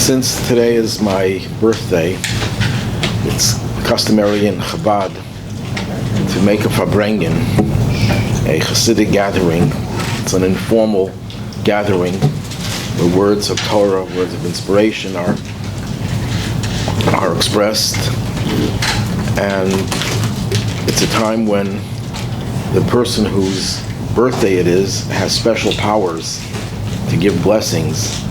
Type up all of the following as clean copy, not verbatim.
Since today is my birthday, it's customary in Chabad to make a Farbrengen, a Hasidic gathering. It's an informal gathering where words of Torah, words of inspiration are expressed, and it's a time when the person whose birthday it is has special powers to give blessings.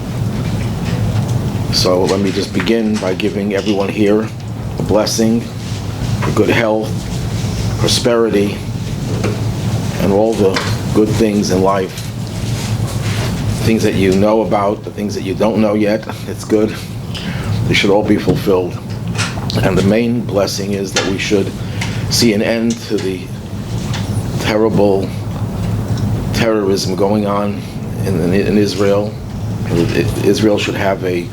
So let me just begin by giving everyone here a blessing for good health, prosperity, and all the good things in life. Things that you know about, the things that you don't know yet, it's good. They should all be fulfilled. And the main blessing is that we should see an end to the terrible terrorism going on in Israel. Israel should have a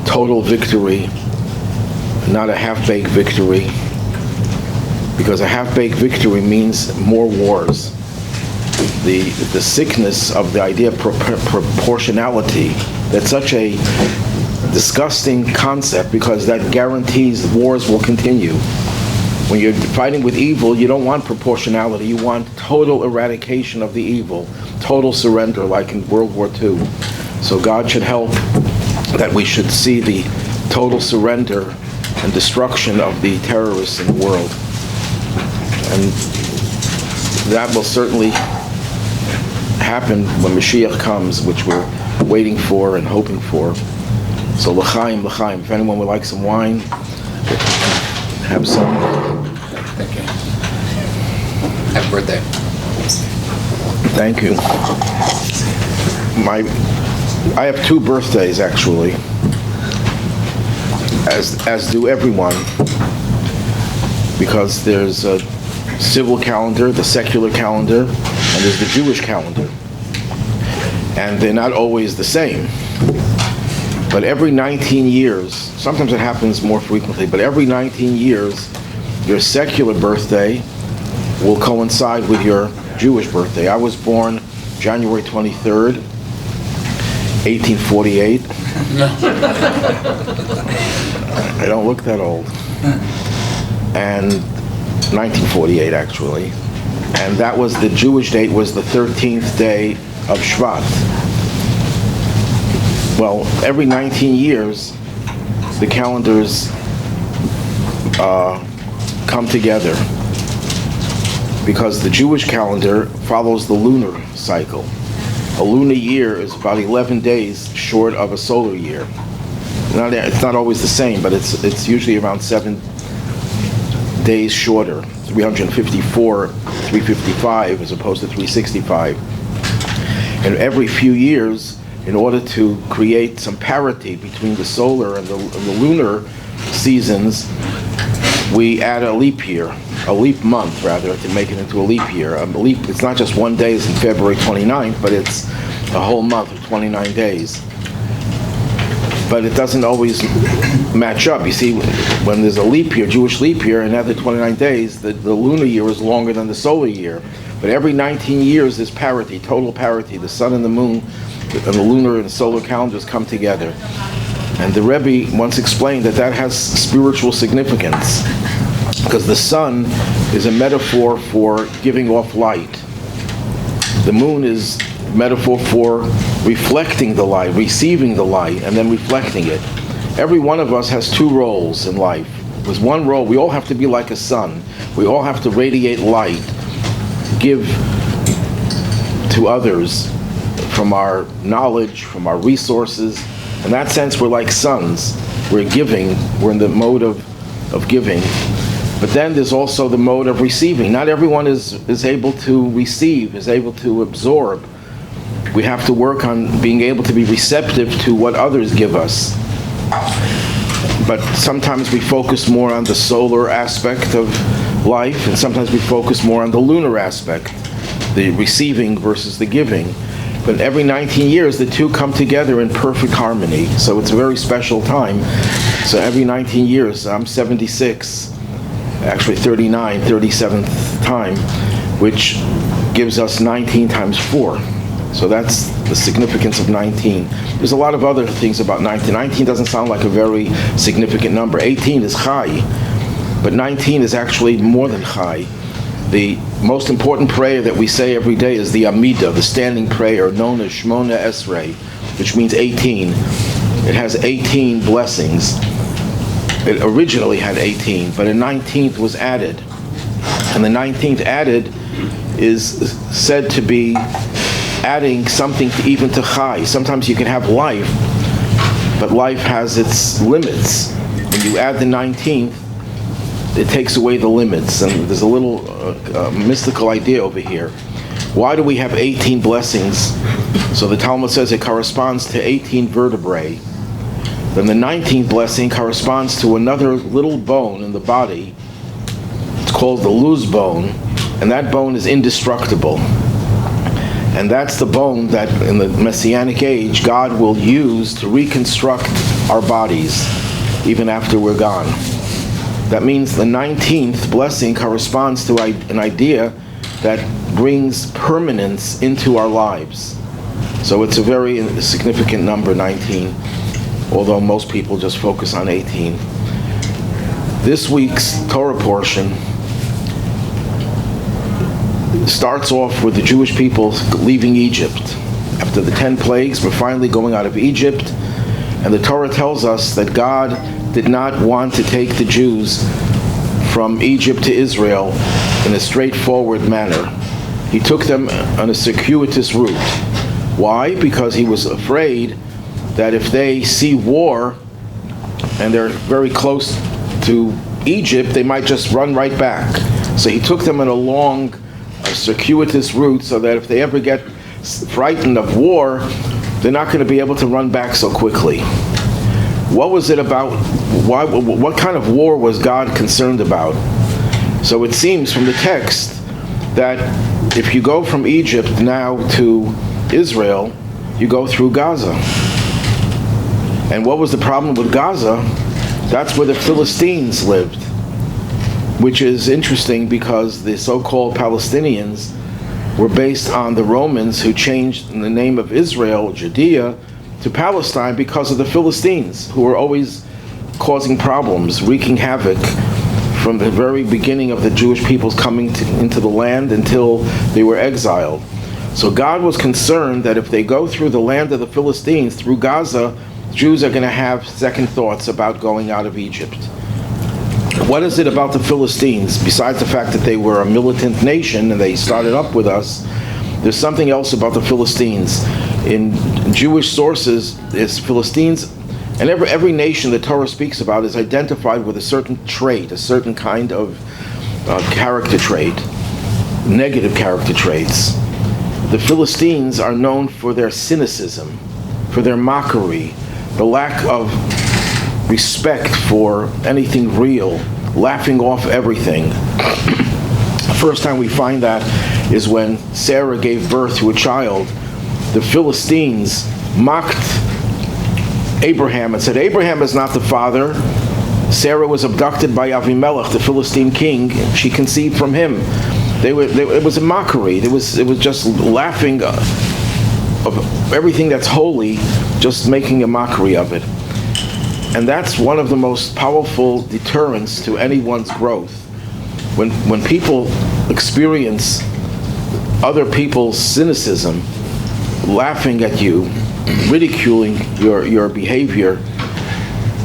total victory, not a half-baked victory, because a half-baked victory means more wars. The sickness of the idea of proportionality, that's such a disgusting concept, because that guarantees wars will continue. When you're fighting with evil, you don't want proportionality, you want total eradication of the evil, total surrender, like in World War II. So God should help that we should see the total surrender and destruction of the terrorists in the world. And that will certainly happen when Mashiach comes, which we're waiting for and hoping for. So l'chaim, l'chaim. If anyone would like some wine, have some. Thank you. Happy birthday. Thank you. I have two birthdays, actually, as do everyone, because there's a civil calendar, the secular calendar, and there's the Jewish calendar. And they're not always the same. But every 19 years, sometimes it happens more frequently, but every 19 years, your secular birthday will coincide with your Jewish birthday. I was born January 23rd, 1848. I don't look that old. And 1948, actually. And that was, the Jewish date was the 13th day of Shvat. Well, every 19 years, the calendars come together, because the Jewish calendar follows the lunar cycle. A lunar year is about 11 days short of a solar year. It's not always the same, but it's usually around 7 days shorter, 354, 355 as opposed to 365. And every few years, in order to create some parity between the solar and the lunar seasons, we add a leap year, a leap month rather, to make it into a leap year. It's not just one day, it's in February 29th, but it's a whole month of 29 days. But it doesn't always match up. You see, when there's a leap year, Jewish leap year, and after 29 days, the lunar year is longer than the solar year. But every 19 years, there's parity, total parity. The sun and the moon and the lunar and solar calendars come together. And the Rabbi once explained that has spiritual significance, because the sun is a metaphor for giving off light. The moon is a metaphor for reflecting the light, receiving the light, and then reflecting it. Every one of us has two roles in life. There's one role, we all have to be like a sun. We all have to radiate light, give to others from our knowledge, from our resources. In that sense, we're like suns. We're giving, we're in the mode of giving. But then there's also the mode of receiving. Not everyone is able to receive, is able to absorb. We have to work on being able to be receptive to what others give us. But sometimes we focus more on the solar aspect of life, and sometimes we focus more on the lunar aspect, the receiving versus the giving. But every 19 years, the two come together in perfect harmony. So it's a very special time. So every 19 years, I'm 76, actually 39, 37th time, which gives us 19 times 4. So that's the significance of 19. There's a lot of other things about 19. 19 doesn't sound like a very significant number. 18 is Chai, but 19 is actually more than Chai. The most important prayer that we say every day is the Amidah, the standing prayer, known as Shmona Esrei, which means 18. It has 18 blessings. It originally had 18, but a 19th was added. And the 19th added is said to be adding something even to Chai. Sometimes you can have life, but life has its limits. When you add the 19th, it takes away the limits. And there's a little mystical idea over here. Why do we have 18 blessings? So the Talmud says it corresponds to 18 vertebrae. Then the 19th blessing corresponds to another little bone in the body. It's called the luz bone, and that bone is indestructible. And that's the bone that in the Messianic age God will use to reconstruct our bodies even after we're gone. That means the 19th blessing corresponds to an idea that brings permanence into our lives. So it's a very significant number, 19, although most people just focus on 18. This week's Torah portion starts off with the Jewish people leaving Egypt. After the 10 plagues, we're finally going out of Egypt, and the Torah tells us that God did not want to take the Jews from Egypt to Israel in a straightforward manner. He took them on a circuitous route. Why? Because he was afraid that if they see war and they're very close to Egypt, they might just run right back. So he took them on a long, circuitous route so that if they ever get frightened of war, they're not going to be able to run back so quickly. What was it about? What kind of war was God concerned about? So it seems from the text that if you go from Egypt now to Israel, you go through Gaza. And what was the problem with Gaza? That's where the Philistines lived, which is interesting because the so-called Palestinians were based on the Romans who changed the name of Israel, Judea, to Palestine because of the Philistines, who were always causing problems, wreaking havoc from the very beginning of the Jewish people's coming into the land until they were exiled. So God was concerned that if they go through the land of the Philistines, through Gaza, Jews are going to have second thoughts about going out of Egypt. What is it about the Philistines, besides the fact that they were a militant nation and they started up with us? There's something else about the Philistines. In Jewish sources, it's Philistines, and every nation the Torah speaks about is identified with a certain trait, a certain kind of character trait, negative character traits. The Philistines are known for their cynicism, for their mockery, the lack of respect for anything real, laughing off everything. The first time we find that is when Sarah gave birth to a child. The Philistines mocked Abraham and said, Abraham is not the father. Sarah was abducted by Avimelech, the Philistine king. She conceived from him. It was a mockery. It was just laughing of everything that's holy, just making a mockery of it. And that's one of the most powerful deterrents to anyone's growth. When people experience other people's cynicism, laughing at you, ridiculing your behavior,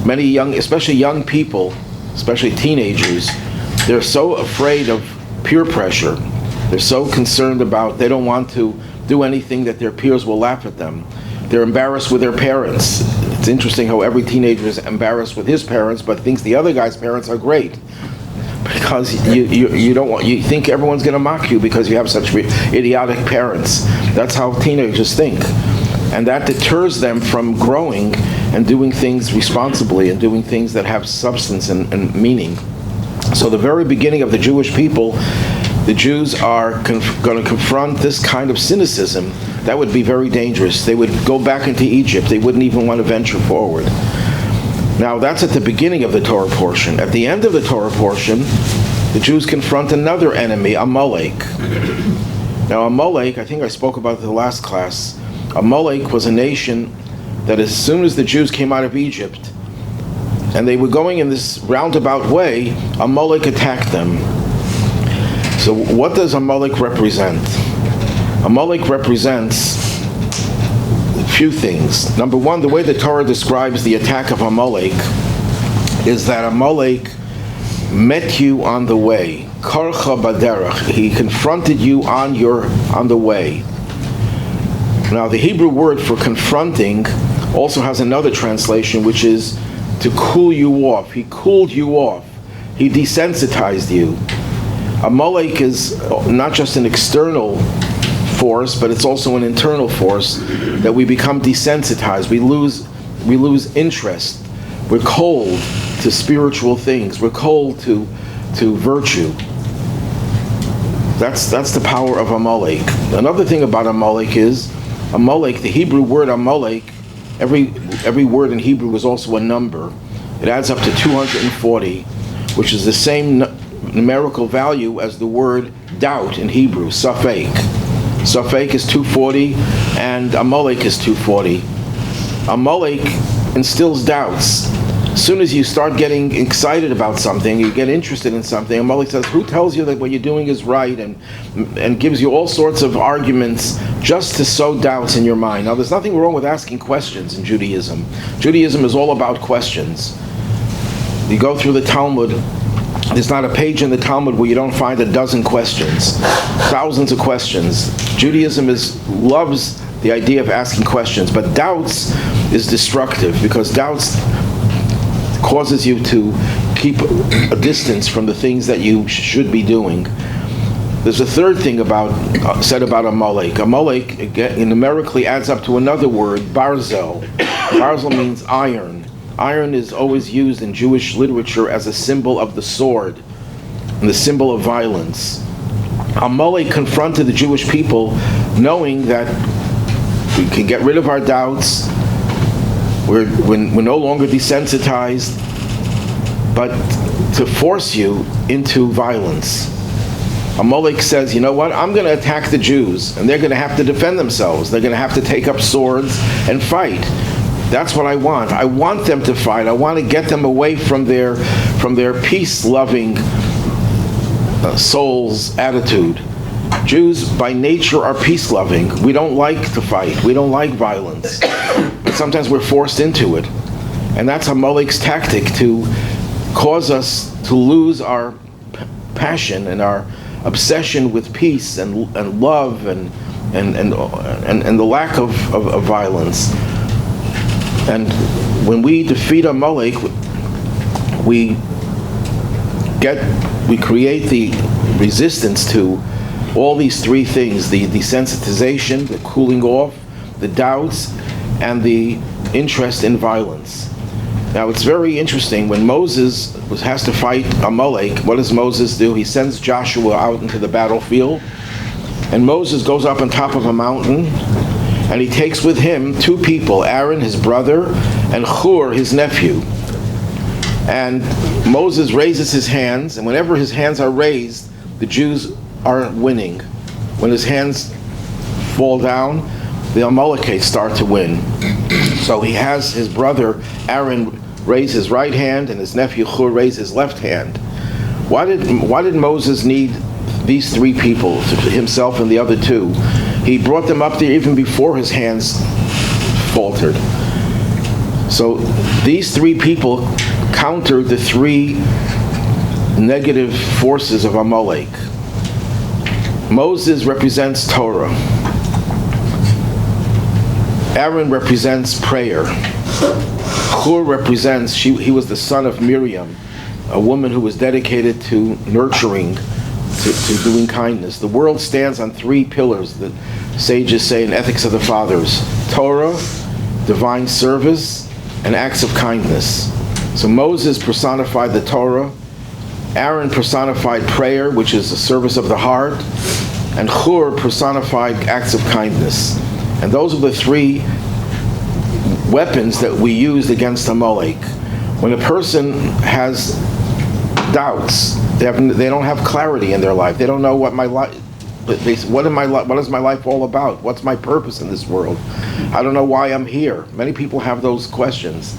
many especially young people, especially teenagers, they're so afraid of peer pressure. They're so concerned about, they don't want to do anything that their peers will laugh at them. They're embarrassed with their parents. It's interesting how every teenager is embarrassed with his parents, but thinks the other guy's parents are great. Because you think everyone's going to mock you because you have such idiotic parents. That's how teenagers think. And that deters them from growing and doing things responsibly and doing things that have substance and meaning. So the very beginning of the Jewish people, the Jews are going to confront this kind of cynicism. That would be very dangerous. They would go back into Egypt. They wouldn't even want to venture forward. Now that's at the beginning of the Torah portion. At the end of the Torah portion, the Jews confront another enemy, Amalek. Now Amalek, I think I spoke about it in the last class. Amalek was a nation that as soon as the Jews came out of Egypt, and they were going in this roundabout way, Amalek attacked them. So what does Amalek represent? Amalek represents a few things. Number one, the way the Torah describes the attack of Amalek is that Amalek met you on the way. Karcha baderach. He confronted you on the way. Now the Hebrew word for confronting also has another translation, which is to cool you off. He cooled you off. He desensitized you. Amalek is not just an external force, but it's also an internal force that we become desensitized. We lose interest. We're cold to spiritual things. We're cold to virtue. That's the power of Amalek. Another thing about Amalek is Amalek, the Hebrew word Amalek, every word in Hebrew is also a number. It adds up to 240, which is the same numerical value as the word doubt in Hebrew, safek. Safek is 240 and Amalek is 240. Amalek instills doubts. As soon as you start getting excited about something, you get interested in something, Amalek says, who tells you that what you're doing is right, and gives you all sorts of arguments just to sow doubts in your mind. Now, there's nothing wrong with asking questions in Judaism. Judaism is all about questions. You go through the Talmud, there's not a page in the Talmud where you don't find a dozen questions, thousands of questions. Judaism loves the idea of asking questions, but doubts is destructive, because doubts causes you to keep a distance from the things that you should be doing. There's a third thing said about Amalek. Amalek again, numerically adds up to another word, barzel. Barzel means iron. Iron is always used in Jewish literature as a symbol of the sword and the symbol of violence. Amalek confronted the Jewish people knowing that we can get rid of our doubts. We're no longer desensitized, but to force you into violence. Amalek says, you know what, I'm going to attack the Jews, and they're going to have to defend themselves. They're going to have to take up swords and fight. That's what I want. I want them to fight. I want to get them away from their peace-loving soul's attitude. Jews by nature are peace-loving. We don't like to fight. We don't like violence. But sometimes we're forced into it. And that's Amalek's tactic, to cause us to lose our passion and our obsession with peace and love and the lack of violence. And when we defeat Amalek, we create the resistance to all these three things: the desensitization, the cooling off, the doubts, and the interest in violence. Now, it's very interesting. When Moses has to fight Amalek, what does Moses do? He sends Joshua out into the battlefield, and Moses goes up on top of a mountain, and he takes with him two people, Aaron, his brother, and Hur, his nephew. And Moses raises his hands, and whenever his hands are raised, the Jews are winning. When his hands fall down, the Amalekites start to win. So he has his brother Aaron raise his right hand and his nephew Hur raise his left hand. Why did Moses need these three people, himself and the other two? He brought them up there even before his hands faltered. So these three people countered the three negative forces of Amalek. Moses represents Torah. Aaron represents prayer. Hur represents, he was the son of Miriam, a woman who was dedicated to nurturing, to doing kindness. The world stands on three pillars that sages say in Ethics of the Fathers: Torah, divine service, and acts of kindness. So Moses personified the Torah, Aaron personified prayer, which is the service of the heart, and Hur personified acts of kindness. And those are the three weapons that we used against Amalek. When a person has doubts, they don't have clarity in their life. They don't know what my life, What is my life all about? What's my purpose in this world? I don't know why I'm here. Many people have those questions.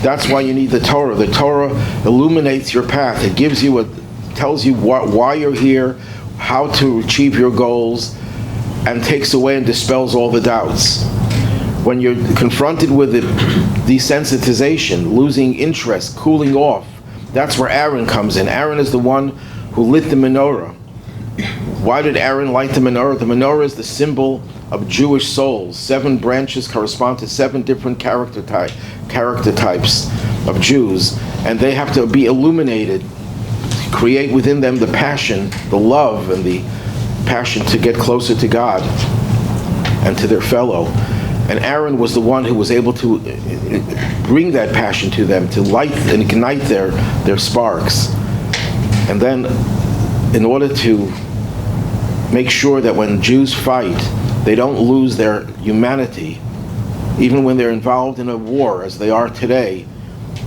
That's why you need the Torah. The Torah illuminates your path. It tells you why you're here, how to achieve your goals, and takes away and dispels all the doubts. When you're confronted with the desensitization, losing interest, cooling off, that's where Aaron comes in. Aaron is the one who lit the menorah. Why did Aaron light the menorah? The menorah is the symbol of Jewish souls. 7 branches correspond to 7 different character types of Jews, and they have to be illuminated, create within them the passion, the love, and the passion to get closer to God and to their fellow. And Aaron was the one who was able to bring that passion to them, to light and ignite their sparks. And then, in order to make sure that when Jews fight, they don't lose their humanity, even when they're involved in a war, as they are today,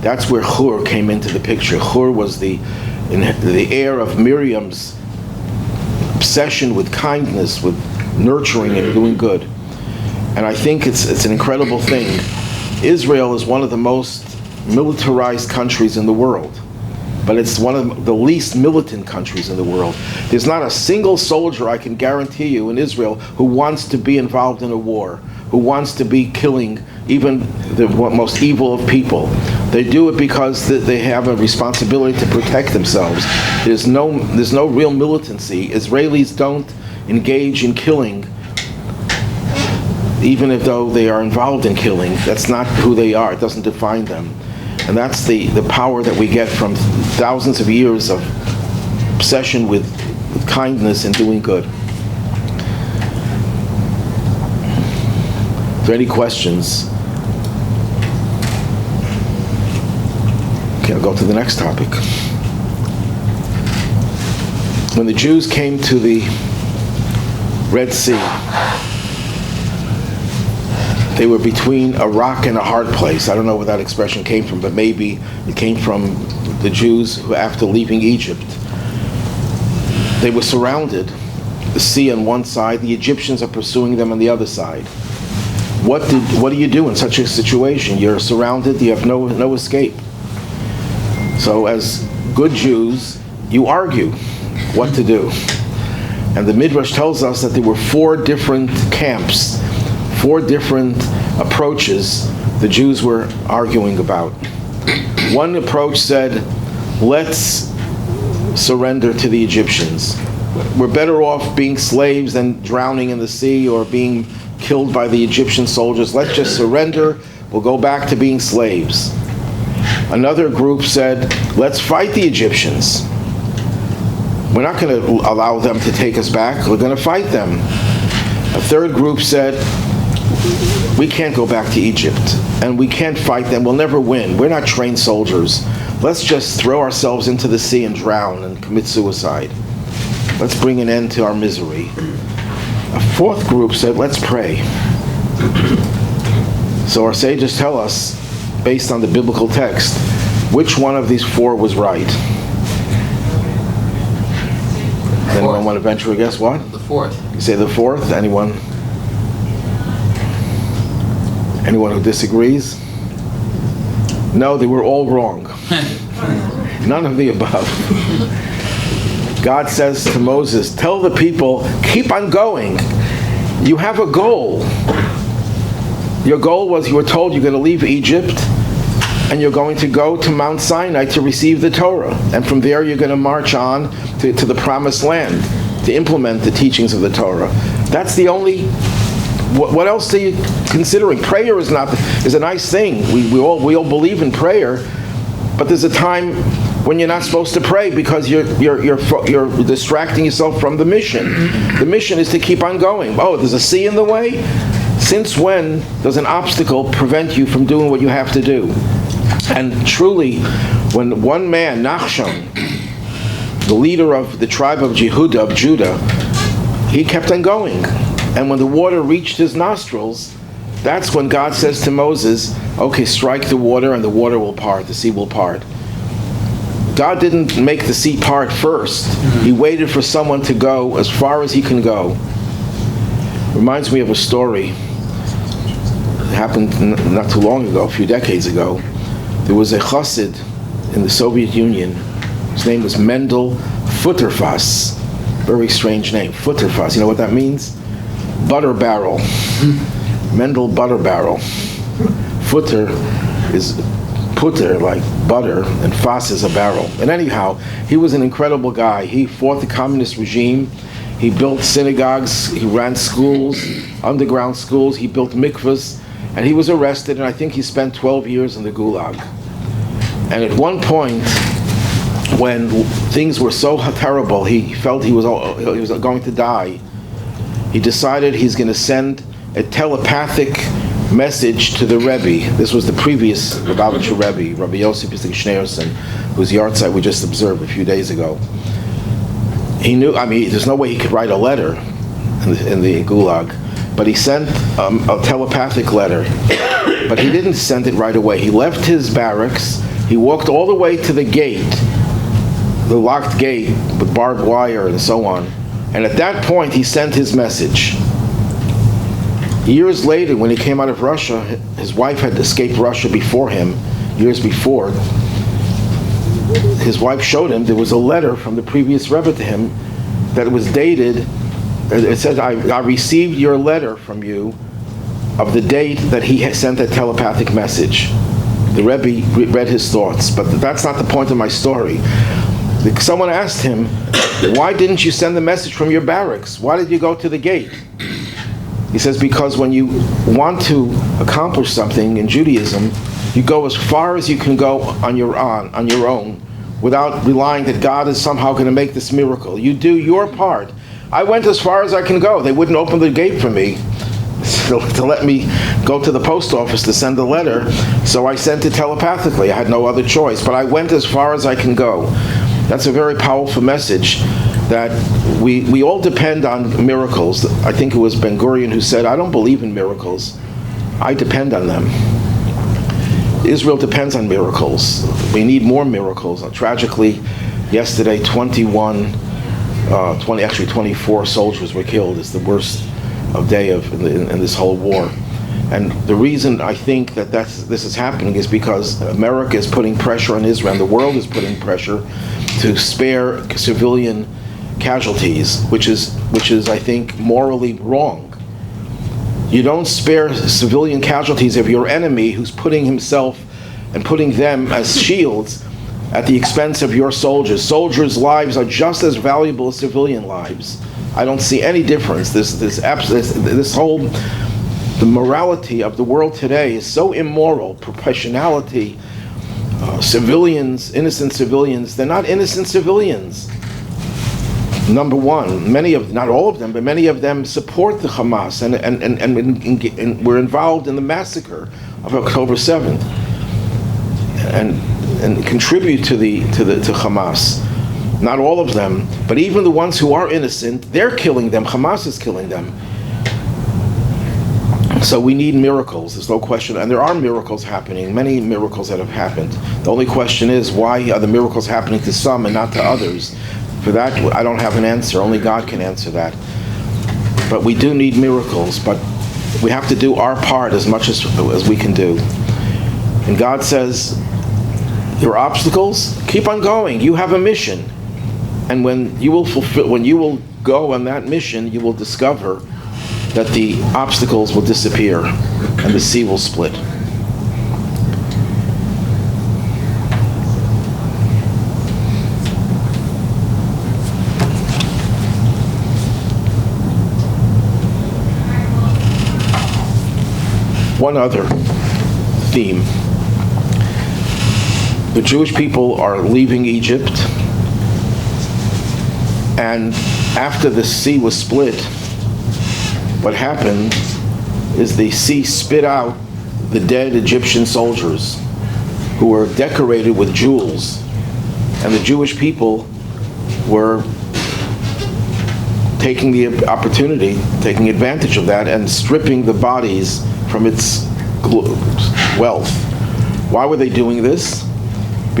that's where Hur came into the picture. Hur was the heir of Miriam's obsession with kindness, with nurturing and doing good. And I think it's an incredible thing. Israel is one of the most militarized countries in the world, but it's one of the least militant countries in the world. There's not a single soldier, I can guarantee you, in Israel who wants to be involved in a war, who wants to be killing even the most evil of people. They do it because they have a responsibility to protect themselves. There's no real militancy. Israelis don't engage in killing, even if though they are involved in killing. That's not who they are. It doesn't define them. And that's the power that we get from thousands of years of obsession with kindness and doing good. Are there any questions? Okay, I'll go to the next topic. When the Jews came to the Red Sea, they were between a rock and a hard place. I don't know where that expression came from, but maybe it came from the Jews who, after leaving Egypt, they were surrounded. The sea on one side, the Egyptians are pursuing them on the other side. What do you do in such a situation? You're surrounded, you have no escape. So as good Jews, you argue what to do. And the Midrash tells us that there were 4 different camps, 4 different approaches the Jews were arguing about. One approach said, let's surrender to the Egyptians. We're better off being slaves than drowning in the sea or being killed by the Egyptian soldiers. Let's just surrender. We'll go back to being slaves. Another group said, let's fight the Egyptians. We're not going to allow them to take us back. We're going to fight them. A third group said, we can't go back to Egypt, and we can't fight them. We'll never win. We're not trained soldiers. Let's just throw ourselves into the sea and drown and commit suicide. Let's bring an end to our misery. A fourth group said, let's pray. So our sages tell us, based on the biblical text, which one of these 4 was right. Anyone want to venture a guess what? The 4th. You say the 4th? Anyone who disagrees? No, they were all wrong. None of the above. God says to Moses, tell the people, keep on going. You have a goal. Your goal was, you were told you're going to leave Egypt and you're going to go to Mount Sinai to receive the Torah. And from there you're going to march on to the promised land to implement the teachings of the Torah. That's the only... What else are you considering? Prayer is a nice thing. We all believe in prayer, but there's a time when you're not supposed to pray because you're distracting yourself from the mission. The mission is to keep on going. Oh, there's a sea in the way? Since when does an obstacle prevent you from doing what you have to do? And truly, when one man, Nachshon, the leader of the tribe of Judah, he kept on going. And when the water reached his nostrils, that's when God says to Moses, okay, strike the water and the water will part, the sea will part. God didn't make the sea part first. He waited for someone to go as far as he can go. Reminds me of a story. It happened not too long ago, a few decades ago. There was a chassid in the Soviet Union. His name was Mendel Futterfass. Very strange name, Futterfass. You know what that means? Butter barrel. Mendel Butter Barrel. Futter is putter, like butter, and fass is a barrel. And anyhow, he was an incredible guy. He fought the communist regime. He built synagogues. He ran schools, underground schools. He built mikvahs. And he was arrested, and I think he spent 12 years in the Gulag. And at one point, when things were so terrible, he felt he was going to die. He decided he's going to send a telepathic message to the Rebbe. This was the previous Lubavitcher Rebbe, Rabbi Yosef Yitzchak Schneerson, whose yahrzeit we just observed a few days ago. He knew, there's no way he could write a letter in the Gulag, but he sent a telepathic letter. But he didn't send it right away. He left his barracks. He walked all the way to the gate, the locked gate with barbed wire and so on. And at that point, he sent his message. Years later, when he came out of Russia, his wife had escaped Russia before him, years before. His wife showed him there was a letter from the previous Rebbe to him that was dated. It said, I received your letter from you of the date that he had sent that telepathic message. The Rebbe read his thoughts, but that's not the point of my story. Someone asked him, why didn't you send the message from your barracks? Why did you go to the gate? He says, because when you want to accomplish something in Judaism, you go as far as you can go on your own, without relying that God is somehow going to make this miracle. You do your part. I went as far as I can go. They wouldn't open the gate for me to let me go to the post office to send a letter, so I sent it telepathically. I had no other choice, but I went as far as I can go. That's a very powerful message, that we all depend on miracles. I think it was Ben Gurion who said, I don't believe in miracles. I depend on them. Israel depends on miracles. We need more miracles. Tragically, yesterday, 24 soldiers were killed. It's the worst day in this whole war. And the reason I think that this is happening is because America is putting pressure on Israel, and the world is putting pressure to spare civilian casualties, which is I think morally wrong. You don't spare civilian casualties of your enemy who's putting himself and putting them as shields at the expense of your soldiers. Soldiers' lives are just as valuable as civilian lives. I don't see any difference. The morality of the world today is so immoral. Proportionality, civilians, innocent civilians, they're not innocent civilians. Number one, not all of them, but many of them support the Hamas and were involved in the massacre of October 7th and contribute to Hamas. Not all of them, but even the ones who are innocent, they're killing them. Hamas is killing them. So we need miracles, there's no question. And there are miracles happening, many miracles that have happened. The only question is, why are the miracles happening to some and not to others? For that, I don't have an answer. Only God can answer that. But we do need miracles, but we have to do our part as much as we can do. And God says, there are obstacles, keep on going. You have a mission. And when you will go on that mission, you will discover that the obstacles will disappear and the sea will split. One other theme. The Jewish people are leaving Egypt, and after the sea was split, what happened is the sea spit out the dead Egyptian soldiers who were decorated with jewels, and the Jewish people were taking the opportunity, taking advantage of that, and stripping the bodies from its wealth. Why were they doing this?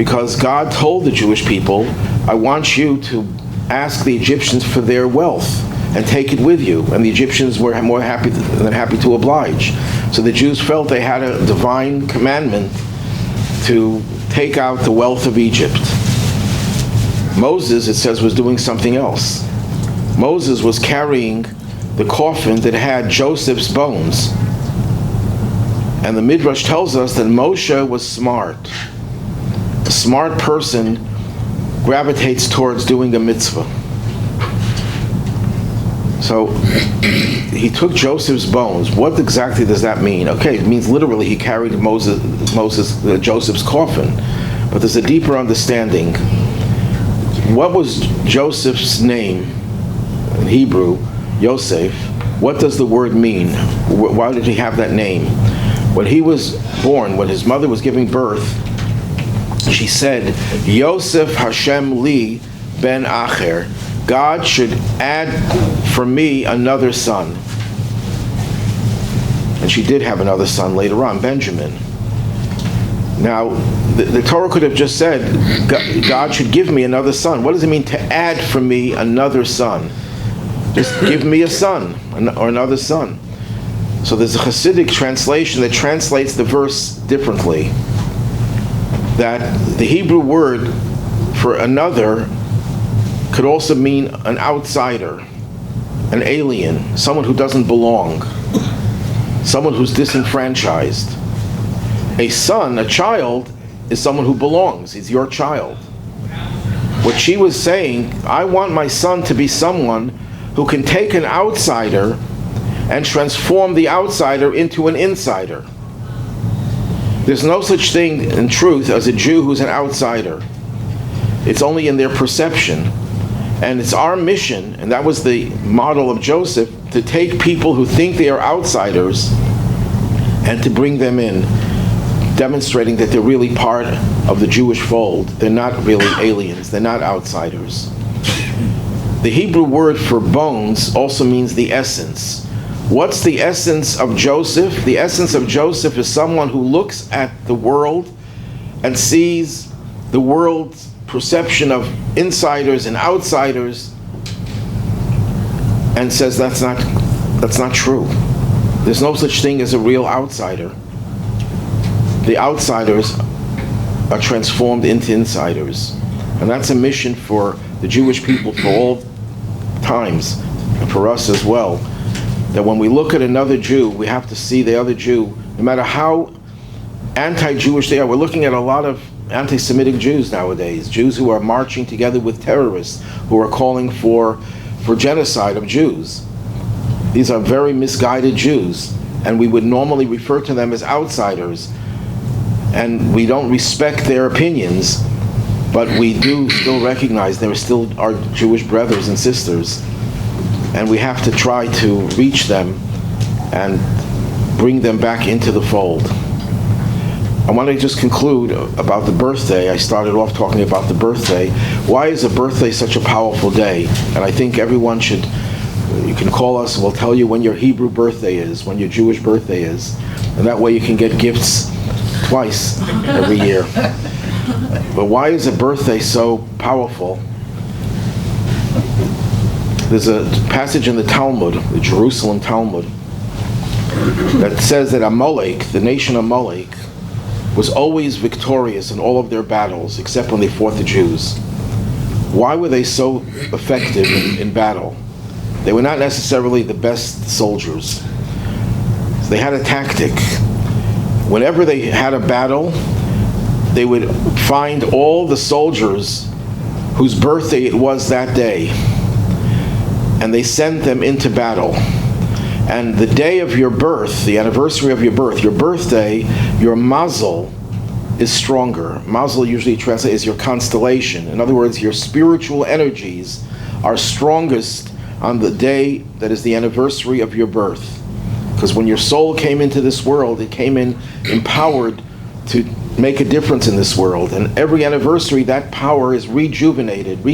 because God told the Jewish people, I want you to ask the Egyptians for their wealth and take it with you. And the Egyptians were more happy than happy to oblige. So the Jews felt they had a divine commandment to take out the wealth of Egypt. Moses, it says, was doing something else. Moses was carrying the coffin that had Joseph's bones. And the Midrash tells us that Moshe was smart. A smart person gravitates towards doing a mitzvah. So he took Joseph's bones. What exactly does that mean? Okay, it means literally he carried Joseph's coffin. But there's a deeper understanding. What was Joseph's name in Hebrew, Yosef? What does the word mean? Why did he have that name? When he was born, when his mother was giving birth, she said, Yosef Hashem li ben Acher. God should add for me another son. And she did have another son later on, Benjamin. Now, the Torah could have just said, God should give me another son. What does it mean to add for me another son? Just give me a son, or another son. So there's a Hasidic translation that translates the verse differently. That the Hebrew word for another could also mean an outsider, an alien, someone who doesn't belong, someone who's disenfranchised. A son, a child, is someone who belongs. He's your child. What she was saying, I want my son to be someone who can take an outsider and transform the outsider into an insider. There's no such thing in truth as a Jew who's an outsider. It's only in their perception. And it's our mission, and that was the model of Joseph, to take people who think they are outsiders and to bring them in, demonstrating that they're really part of the Jewish fold. They're not really aliens. They're not outsiders. The Hebrew word for bones also means the essence. What's the essence of Joseph? The essence of Joseph is someone who looks at the world and sees the world's perception of insiders and outsiders and says that's not true. There's no such thing as a real outsider. The outsiders are transformed into insiders. And that's a mission for the Jewish people for all times, and for us as well. That when we look at another Jew, we have to see the other Jew, no matter how anti-Jewish they are. We're looking at a lot of anti-Semitic Jews nowadays, Jews who are marching together with terrorists, who are calling for genocide of Jews. These are very misguided Jews, and we would normally refer to them as outsiders. And we don't respect their opinions, but we do still recognize they're still our Jewish brothers and sisters. And we have to try to reach them and bring them back into the fold. I want to just conclude about the birthday. I started off talking about the birthday. Why is a birthday such a powerful day? And I think everyone should, you can call us, we'll tell you when your Hebrew birthday is, when your Jewish birthday is. And that way you can get gifts twice every year. But why is a birthday so powerful? There's a passage in the Talmud, the Jerusalem Talmud, that says that Amalek, the nation Amalek, was always victorious in all of their battles, except when they fought the Jews. Why were they so effective in battle? They were not necessarily the best soldiers. They had a tactic. Whenever they had a battle, they would find all the soldiers whose birthday it was that day, and they sent them into battle. And the day of your birth, the anniversary of your birth, your birthday, your mazel is stronger. Mazel usually translates as your constellation. In other words, your spiritual energies are strongest on the day that is the anniversary of your birth. Because when your soul came into this world, it came in empowered to make a difference in this world. And every anniversary, that power is rejuvenated.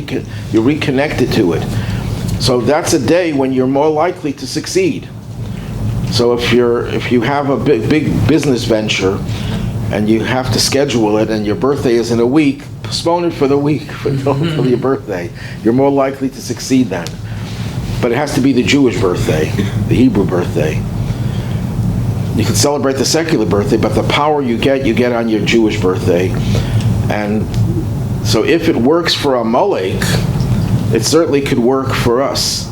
You're reconnected to it. So that's a day when you're more likely to succeed. So if you have a big business venture and you have to schedule it, and your birthday is in a week, postpone it for the week, for your birthday. You're more likely to succeed then. But it has to be the Jewish birthday, the Hebrew birthday. You can celebrate the secular birthday, but the power you get on your Jewish birthday. And so if it works for Amalek, it certainly could work for us.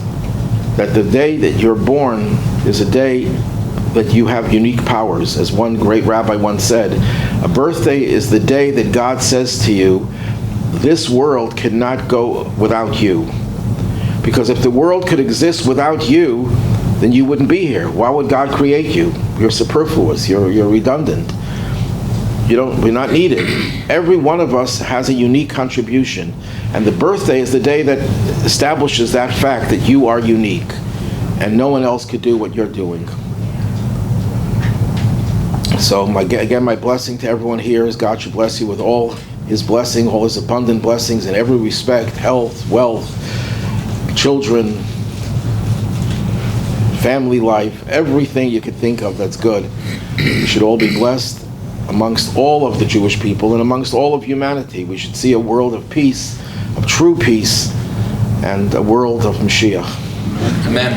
That the day that you're born is a day that you have unique powers. As one great rabbi once said, a birthday is the day that God says to you, this world cannot go without you. Because if the world could exist without you, then you wouldn't be here. Why would God create you? You're superfluous, you're redundant. We're not needed. Every one of us has a unique contribution. And the birthday is the day that establishes that fact that you are unique. And no one else could do what you're doing. So again, my blessing to everyone here is God should bless you with all his blessing, all his abundant blessings in every respect, health, wealth, children, family life, everything you could think of that's good. We should all be blessed amongst all of the Jewish people and amongst all of humanity. We should see a world of peace, of true peace, and a world of Mashiach. Amen.